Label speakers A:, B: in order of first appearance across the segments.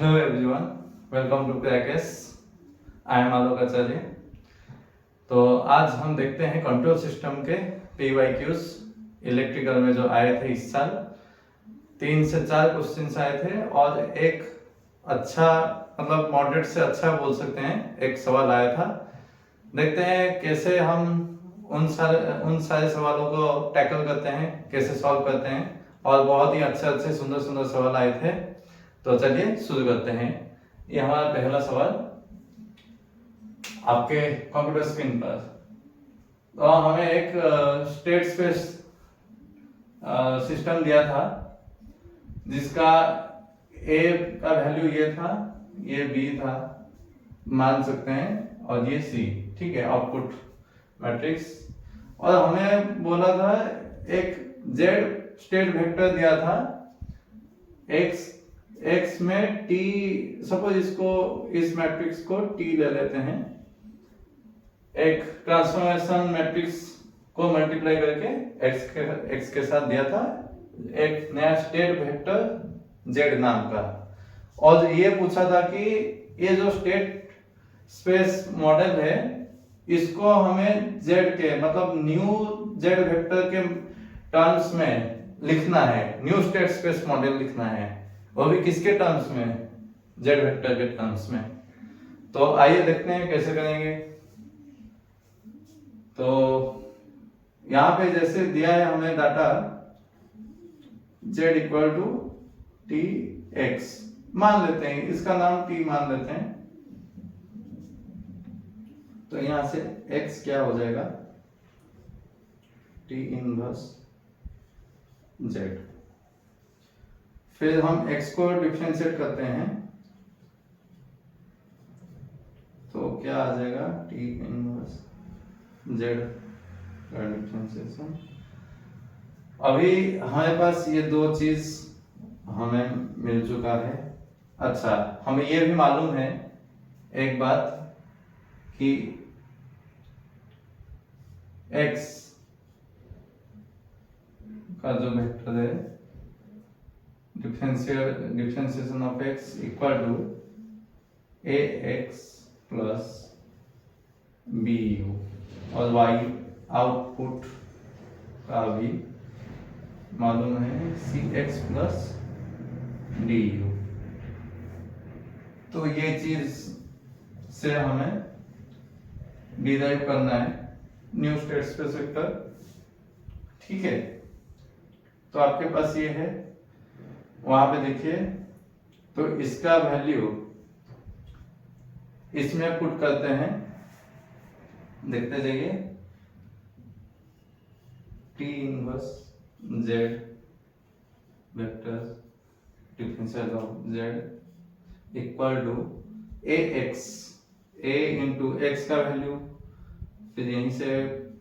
A: Hello everyone, welcome to Crackes. I am Alok Acharya. तो आज हम देखते हैं कंट्रोल सिस्टम के PYQs इलेक्ट्रिकल में जो आए थे इस साल। 3 से 4 क्वेश्चंस आए थे और एक अच्छा मतलब मॉडरेट से अच्छा बोल सकते हैं एक सवाल आया था। देखते हैं कैसे हम उन सारे सवालों को टैकल करते हैं, कैसे सॉल्व करते हैं। और बहुत ही अच्छे सुंदर सुंदर सवाल आए थे। तो चलिए शुरू करते हैं। ये हमारा पहला सवाल आपके कंप्यूटर स्क्रीन पर। तो हमें एक स्टेट स्पेस सिस्टम दिया था जिसका ए का वैल्यू ये था, ये बी था मान सकते हैं, और ये सी, ठीक है, आउटपुट मैट्रिक्स। और हमें बोला था एक जेड स्टेट वेक्टर दिया था एक्स में टी, सपोज इस मैट्रिक्स को टी ले लेते हैं, एक ट्रांसफॉर्मेशन मैट्रिक्स को मल्टीप्लाई करके एक्स के साथ दिया था एक नया स्टेट वेक्टर जेड नाम का। और ये पूछा था कि ये जो स्टेट स्पेस मॉडल है इसको हमें जेड के मतलब न्यू जेड वेक्टर के टर्म्स में लिखना है, न्यू स्टेट स्पेस मॉडल लिखना है, वो भी किसके टर्म्स में, जेड वेक्टर के टर्म्स में। तो आइए देखते हैं कैसे करेंगे। तो यहां पे जैसे दिया है हमें data z equal to t x मान लेते हैं, इसका नाम t मान लेते हैं। तो यहां से x क्या हो जाएगा, t इनवर्स z। फिर हम x को डिफरेंशिएट करते हैं तो क्या आ जाएगा, t इनवर्स z का डिफरेंशिएशन। अभी हमारे पास ये दो चीज हमें मिल चुका है। अच्छा, हमें ये भी मालूम है एक बात कि x का जो वेक्टर है differentiation of x equal to ax plus bu, और y आउटपुट का भी मालूम है cx प्लस du। तो ये चीज से हमें डिराइव करना है न्यू स्टेट स्पेस वेक्टर, ठीक है। तो आपके पास ये है, वहां पे देखिए, तो इसका वैल्यू इसमें पुट करते हैं, देखते जाइए, t inverse z vector differential of z equal to ax, a into x का वैल्यू, फिर यहीं से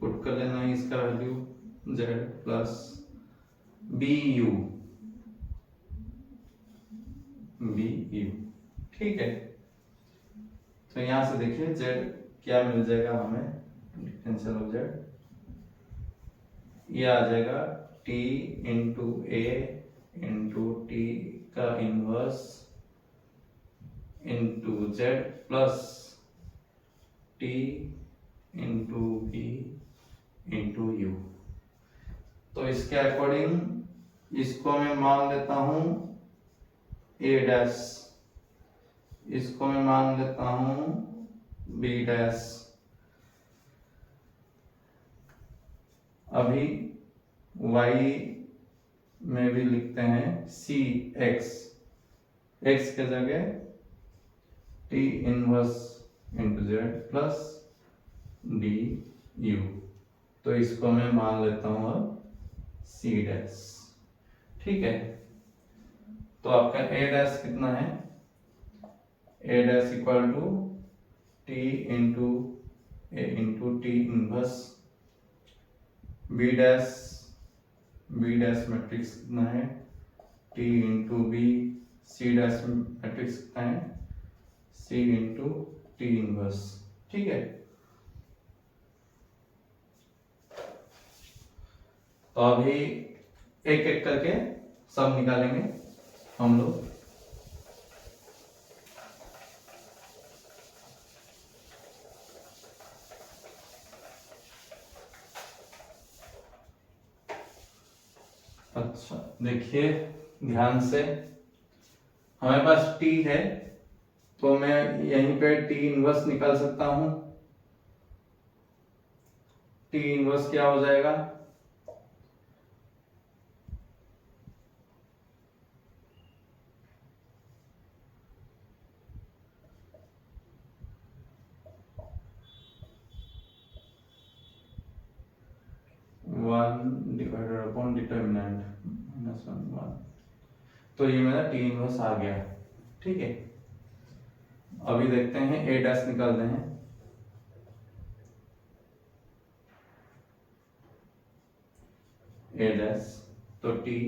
A: पुट कर लेना है इसका वैल्यू z प्लस bu, ठीक है। तो यहां से देखिए z क्या मिल जाएगा हमें, डिफरेंशियल ऑफ z, ये आ जाएगा t into a into T का inverse into z plus t into b into u। तो इसके अकॉर्डिंग इसको मैं मान लेता हूं a डैश, इसको मैं मान लेता हूं b डैश। अभी y में भी लिखते हैं c x, x के जगह t inverse into z plus d u। तो इसको मैं मान लेता हूं अब c डैश, ठीक है। तो आपका a डैश कितना है, a dash equal to t into a into t inverse b dash matrix कितना है, t into b, c dash matrix कितना है, c इंटू टी इनवर्स, ठीक है। तो अभी एक एक करके सब निकालेंगे हम लोग। अच्छा देखिए ध्यान से, हमारे पास t है तो मैं यहीं पे t इनवर्स निकाल सकता हूं। t इनवर्स क्या हो जाएगा, वन डिवाइडेड अपॉन डिटर्मिनेंट -1 तो ये मेरा टी इनवर्स आ गया। ठीक है, अभी देखते हैं ए डैश निकालते हैं। ए डैश तो T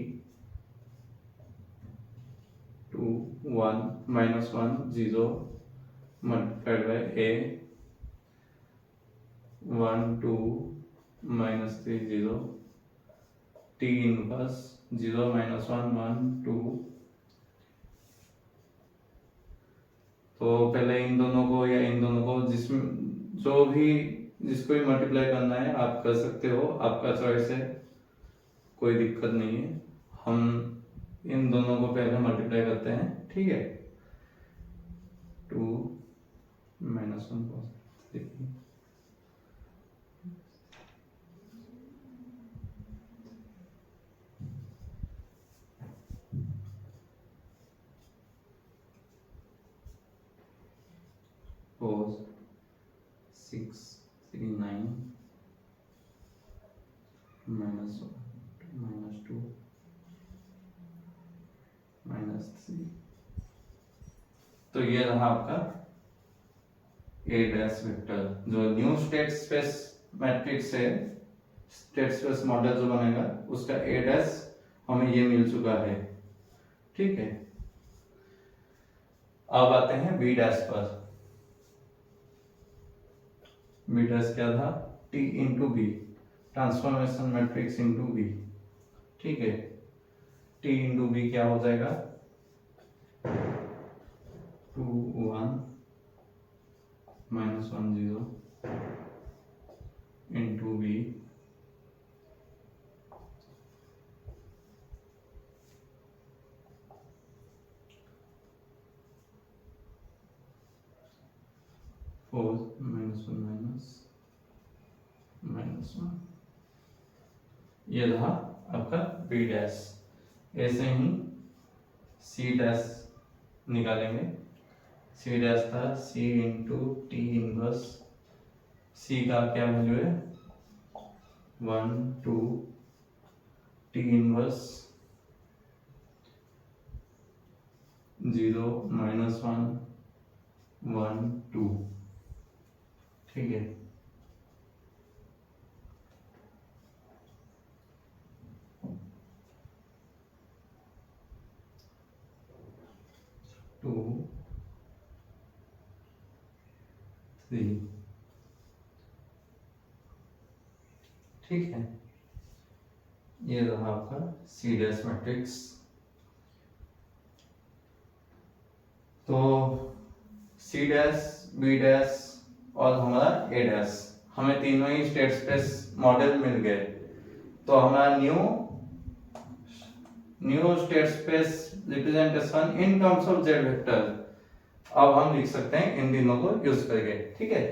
A: 2 1 -1 0 multiplied by A 1 2 -3 0 T inverse 0 -1 1 2। तो पहले इन दोनों को या इन दोनों को जिसमें जो भी जिसको भी मल्टीप्लाई करना है आप कर सकते हो, आपका चॉइस है, कोई दिक्कत नहीं है। हम इन दोनों को पहले मल्टीप्लाई करते हैं। ठीक है, 2 -1 4 6 3 9 -1 -2 -3। तो ये रहा आपका ए डैश वेक्टर। जो न्यू स्टेट स्पेस मैट्रिक्स है, स्टेट स्पेस मॉडल जो बनेगा उसका ए डैश हमें ये मिल चुका है। ठीक है, अब आते हैं बी डैश पर। बी डैश क्या था, t into b, transformation matrix into b. ठीक है, टी इंटू बी क्या हो जाएगा, 2 1 -1 0 इंटू बी 4 -1 -1। ये रहा आपका बी डैश। ऐसे ही सी डैश निकालेंगे। सी डैश था सी इंटू टी इनवर्स, सी का क्या वैल्यू है 1 2 टी इनवर्स 0 -1 1 2। ठीक है, टू 3। ठीक है, ये रहा आपका सी डैश मैट्रिक्स। तो सी डैश, बी डैश और हमारा ए डैश, हमें तीनों ही स्टेट स्पेस मॉडल मिल गए। तो हमारा new state space representation in terms of Z vector अब हम लिख सकते हैं इन तीनों को यूज करके। ठीक है,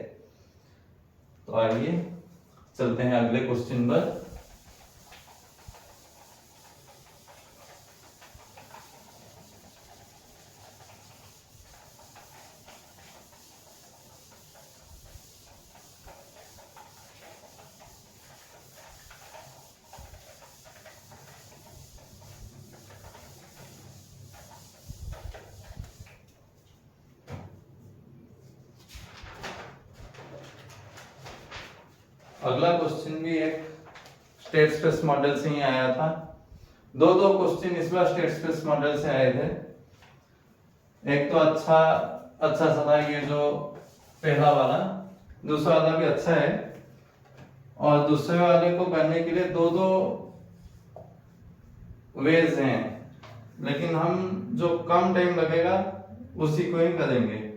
A: तो आइए चलते हैं अगले क्वेश्चन पर। अगला क्वेश्चन भी एक स्टेट स्पेस मॉडल से ही आया था। दो क्वेश्चन इस बार स्टेट स्पेस मॉडल से आए थे। एक तो अच्छा सा था ये जो पहला वाला, दूसरा वाला भी अच्छा है। और दूसरे वाले को करने के लिए दो वेज हैं, लेकिन हम जो कम टाइम लगेगा उसी को ही करेंगे।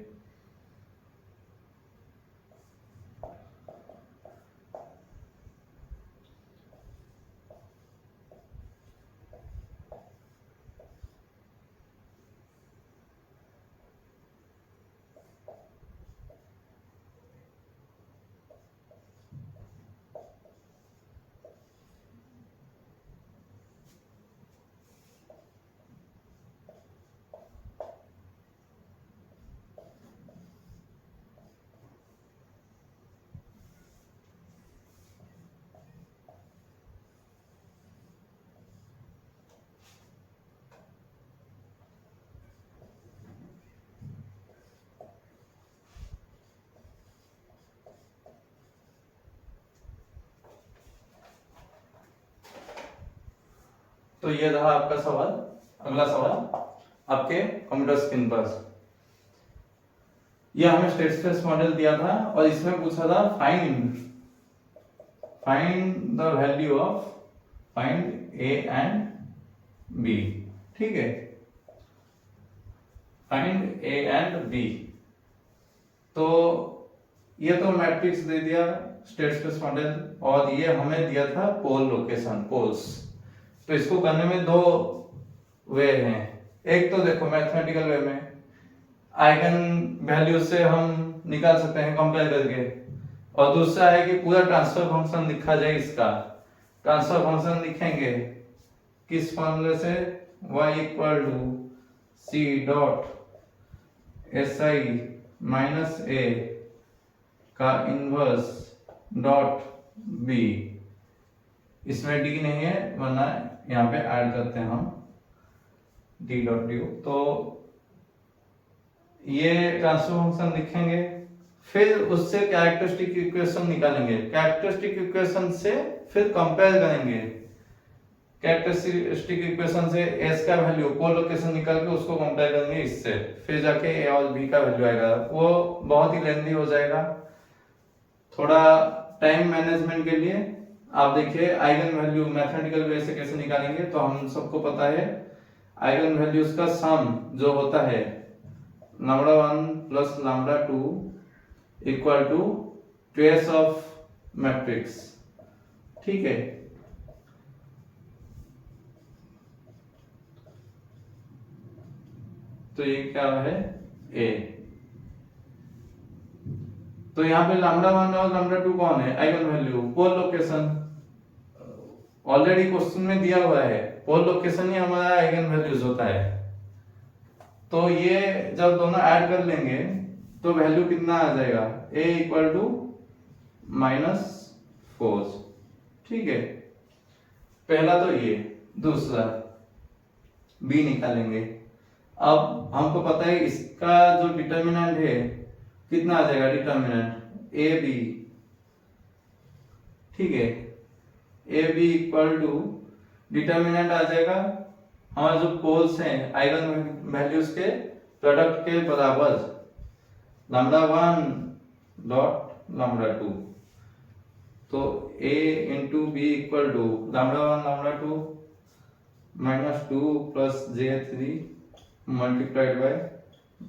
A: तो ये रहा आपका सवाल। अगला सवाल आपके कंप्यूटर स्क्रीन पर, यह हमें स्टेट स्पेस मॉडल दिया था और इसमें पूछा था find the value of find a and b. ठीक है, फाइंड ए एंड बी। तो ये तो मैट्रिक्स दे दिया स्टेट स्पेस मॉडल, और ये हमें दिया था पोल लोकेशन, पोल्स। तो इसको करने में दो वे हैं। एक तो देखो मैथमेटिकल वे में आइगन वैल्यू से हम निकाल सकते हैं कंपेयर करके, और दूसरा है कि पूरा ट्रांसफर फंक्शन लिखा जाए। इसका ट्रांसफर फंक्शन लिखेंगे किस फॉर्मूले से, y equal to C dot S I minus A का इनवर्स डॉट बी। इसमें डी नहीं है वरना यहाँ पे ऐड करते हैं हम डी डॉट डी। तो ये ट्रांसफर फंक्शन लिखेंगे, फिर उससे कैरेक्टरिस्टिक इक्वेशन निकालेंगे, कैरेक्टरिस्टिक इक्वेशन से फिर कंपेयर करेंगे। कैरेक्टरिस्टिक इक्वेशन से एस का वैल्यू पोल लोकेशन निकाल के उसको कंपेयर करेंगे इससे, फिर जाके ए और बी का वैल्यू आएगा। वो बहुत ही लेंथी हो जाएगा। थोड़ा टाइम मैनेजमेंट के लिए आप देखिए आइगन वैल्यू मैथमेटिकल वे से कैसे निकालेंगे। तो हम सबको पता है आइगन वैल्यूज का सम जो होता है lambda 1 plus lambda 2 equal to trace of matrix. ठीक है, तो ये क्या है ए। तो यहाँ पे लैम्डा 1 और लैम्डा 2 कौन है, आइगन वैल्यू, पोल लोकेशन। ऑलरेडी क्वेश्चन में दिया हुआ है पोल लोकेशन ही हमारा आइगन वैल्यूज होता है। तो ये जब दोनों ऐड कर लेंगे तो वैल्यू कितना आ जाएगा, a इक्वल टू -4। ठीक है, पहला तो ये, दूसरा b निकालेंगे। अब हमको पता है इसका जो डिटर्मिनेंट है कितना आ जाएगा, डिटर्मिनेंट ए बी। ठीक है, A B equal to determinant आ जाएगा हमारे जो पोल्स हैं आइगन वैल्यूज के प्रोडक्ट के बराबर, लैम्डा 1 डॉट लैम्डा 2। तो a into b equal to lambda 1 lambda 2 -2 प्लस j3 multiplied by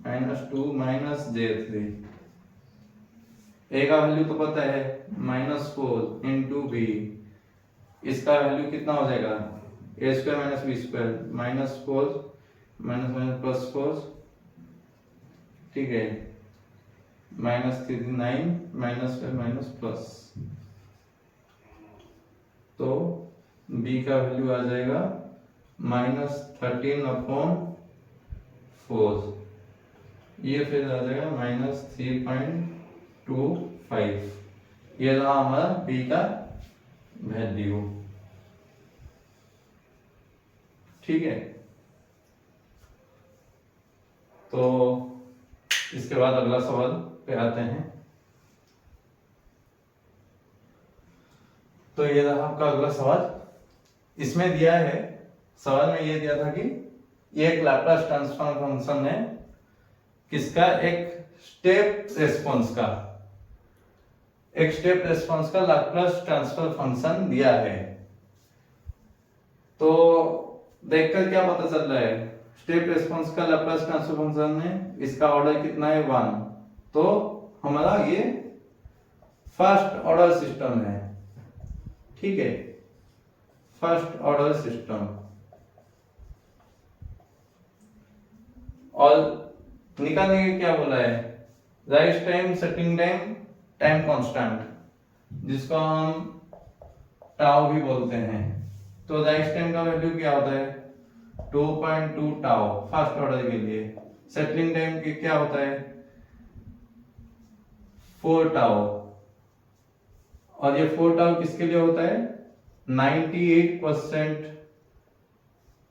A: -2 minus j3। a का वैल्यू तो पता है -4 इंटू बी, इसका वैल्यू कितना हो जाएगा a square minus b square, -4 प्लस 4। ठीक है, -3 9 माइनस प्लस। तो b का वैल्यू आ जाएगा -13/4। ये फिर आ जाएगा -3.25। ये रहा हमारा b का वैल्यू। ठीक है, तो इसके बाद अगला सवाल पे आते हैं। तो ये रहा आपका अगला सवाल। इसमें दिया है, सवाल में ये दिया था कि ये एक लैप्लास ट्रांसफॉर्म फंक्शन है, किसका, एक स्टेप रेस्पॉन्स का, एक स्टेप रेस्पॉन्स का लैप्लास ट्रांसफर फंक्शन दिया है। तो देखकर क्या पता चल रहा है, स्टेप रेस्पॉन्स का लैप्लास ट्रांसफर फंक्शन है, इसका ऑर्डर कितना है 1। तो हमारा ये फर्स्ट ऑर्डर सिस्टम है। ठीक है, फर्स्ट ऑर्डर सिस्टम। और निकालने के क्या बोला है, rise time, setting time, time constant, जिसको हम टाउ भी बोलते हैं। तो राइज टाइम का वैल्यू क्या होता है 2.2 टाउ फर्स्ट ऑर्डर के लिए। सेटलिंग टाइम की क्या होता है 4 टाउ। और ये 4 टाउ किसके लिए होता है, 98%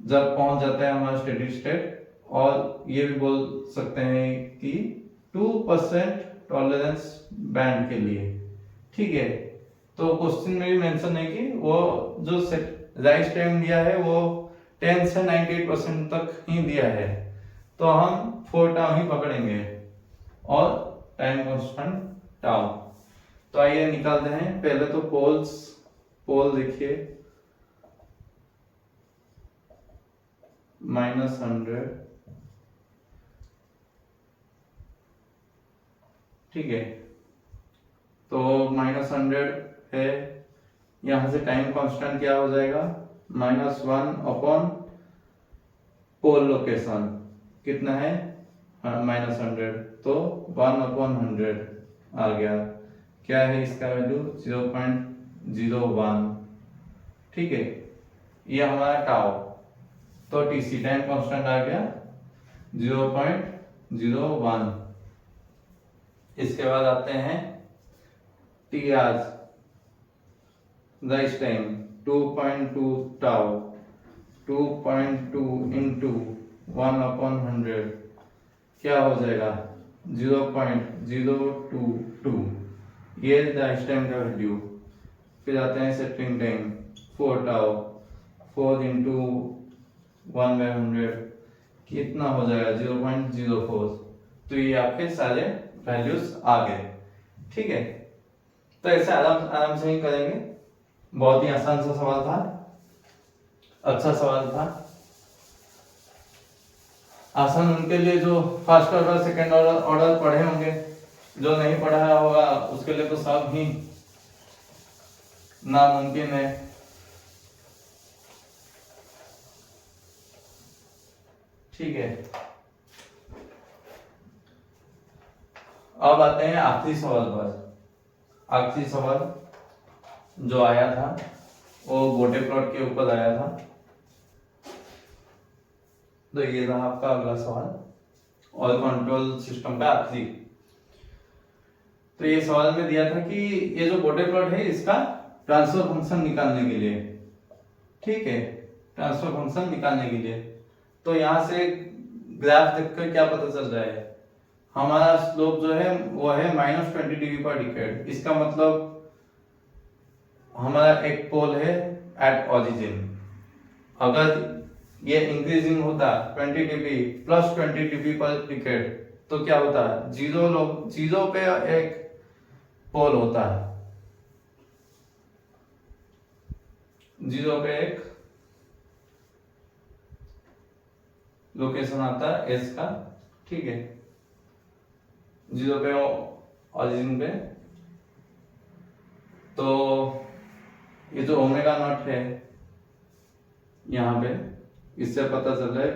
A: जब पहुंच जाता है हमारा स्टेडी स्टेट। और ये भी बोल सकते हैं कि 2% टॉलरेंस बैंड के लिए। ठीक है, तो क्वेश्चन में भी मेंशन है कि वो जो राइज टाइम दिया है वो 10 से 98% तक ही दिया है, तो हम 4 टाउ ही पकड़ेंगे और टाइम कांस्टेंट टाउ। तो आइए निकालते हैं। पहले तो पोल देखिए, -100, ठीक है। तो -100 है, यहां से टाइम कांस्टेंट क्या हो जाएगा, -1 अपॉन पोल लोकेशन कितना है, -100, तो 1/100 आ गया। क्या है इसका वैल्यू, 0.01, ठीक है। ये हमारा टाउ, तो टीसी टाइम कांस्टेंट आ गया 0.01। इसके बाद आते हैं टी आज राइस टाइम 2.2 टाउ, 2.2 इंटू 1/100 क्या हो जाएगा, 0.022, ये राइस टाइम का वैल्यू। फिर आते हैं सेटिंग टाइम 4 टाउ, 4 इंटू 1/100 कितना हो जाएगा, 0.04। तो ये आपके सारे वैल्यूज आ गए, ठीक है। तो ऐसे आराम से ही करेंगे। बहुत ही आसान सा सवाल था, अच्छा सवाल था। आसान उनके लिए जो फर्स्ट ऑर्डर सेकंड ऑर्डर पढ़े होंगे, जो नहीं पढ़ा होगा उसके लिए तो सब ही नामुमकिन है। ठीक है, अब आते हैं आखिरी सवाल पर। आखिरी सवाल जो आया था वो गोटे प्लॉट के ऊपर आया था। तो ये रहा आपका अगला सवाल, और कंट्रोल सिस्टम का आखिरी। तो ये सवाल में दिया था कि ये जो गोटे प्लॉट है इसका ट्रांसफर फंक्शन निकालने के लिए, ठीक है, ट्रांसफर फंक्शन निकालने के लिए। तो यहां से ग्राफ देखकर क्या पता चल रहा है, हमारा स्लोप जो है वो है -20 डिग्री पर डिकेड। इसका मतलब हमारा एक पोल है एट ओरिजिन, अगर ये इंक्रीजिंग होता 20 डिग्री प्लस 20 डिग्री पर डिकेड तो क्या होता है, जीरो पे एक पोल होता है, जीरो पे एक लोकेशन आता है एस का, ठीक है, जीरो पे ओरिजिन पे। तो ये जो ओमेगा नॉट है यहाँ पे, इससे पता चल रहा है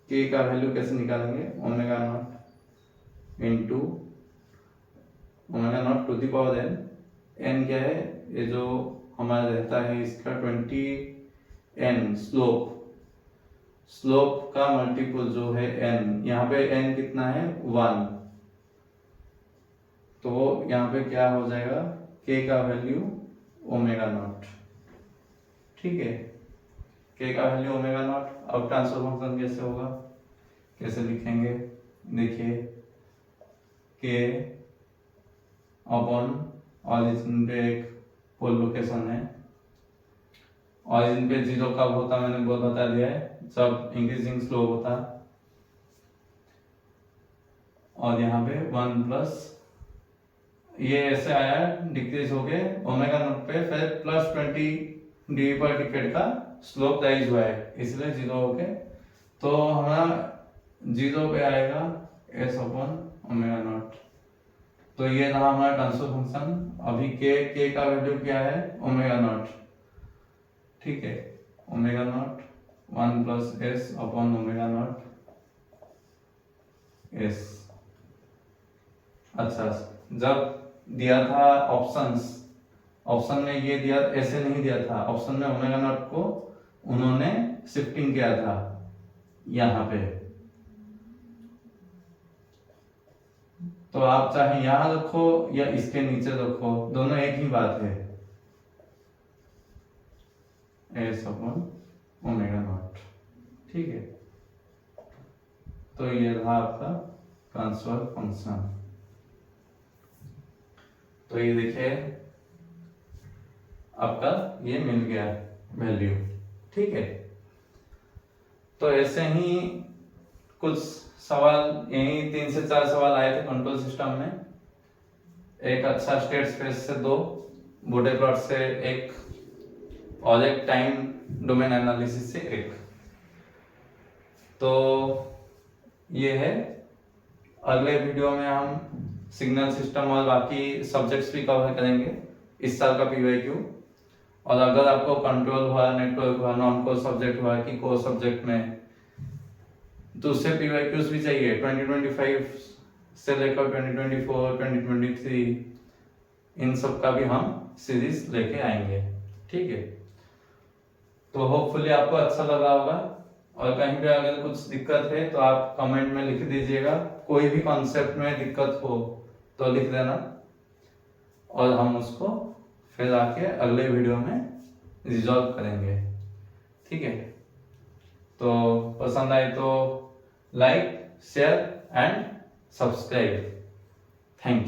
A: के का वैल्यू कैसे निकालेंगे, omega not into omega not to the power n. N क्या है, ये जो हमारा रहता है इसका 20n स्लोप का मल्टीपल जो है n, यहाँ पे n कितना है 1, तो यहाँ पे क्या हो जाएगा k का वैल्यू ओमेगा नॉट, ठीक है, k का वैल्यू ओमेगा नॉट। अब ट्रांसफर फंक्शन कैसे होगा, कैसे लिखेंगे, देखिए k अपॉन ऑरिजिन पे एक पोल लोकेशन है, ऑरिजिन पे जीरो कब होता मैंने बहुत बता दिया है, जब इंक्रीजिंग स्लोप होता, और यहाँ पे 1 प्लस ये ऐसे आया डिक्रीज हो गए ओमेगा नॉट पे, फिर +20 डिग्री पर डिकेड का स्लोप राइज हुआ है इसलिए जीरो हो गए। तो हमारा जीरो पे आएगा एस अपॉन ओमेगा नॉट। तो ये रहा हमारा ट्रांसफर फंक्शन। अभी के का वैल्यू क्या है, ओमेगा नॉट, ठीक है, omega naught 1 plus S upon omega naught S. अच्छा, जब दिया था ऑप्शन में ये दिया, ऐसे नहीं दिया था, ऑप्शन में ओमेगा नॉट को उन्होंने शिफ्टिंग किया था यहाँ पे, तो आप चाहे यहां रखो या इसके नीचे रखो, दोनों एक ही बात है, एस अपॉन ओमेगा नॉट, ठीक है। तो ये रहा आपका ट्रांसफर फंक्शन। तो ये देखिए आपका ये मिल गया वैल्यू, ठीक है। तो ऐसे ही कुछ सवाल, यही 3 से 4 सवाल आए थे कंट्रोल सिस्टम में। एक अच्छा स्टेट स्पेस से 2, बूटे प्लॉट से 1 और एक टाइम डोमेन एनालिसिस से 1। तो ये है। अगले वीडियो में हम सिग्नल सिस्टम और बाकी सब्जेक्ट्स भी कवर करेंगे, इस साल का PYQ। और अगर आपको कंट्रोल हुआ, नेटवर्क हुआ, नॉन कोर सब्जेक्ट हुआ कि कोर सब्जेक्ट में, तो उससे PYQs भी चाहिए 2025 से लेकर 2024, 2023, इन सब का भी हम सीरीज लेके आएंगे। ठीक है, तो होपफुली आपको अच्छा लगा होगा। और कहीं पे अगर कुछ दिक्कत है तो आप कमेंट में लिख दीजिएगा। कोई भी कॉन्सेप्ट में दिक्कत हो तो लिख देना, और हम उसको फिर आके अगले वीडियो में रिजॉल्व करेंगे। ठीक है, तो पसंद आए तो like, share and subscribe. Thank you.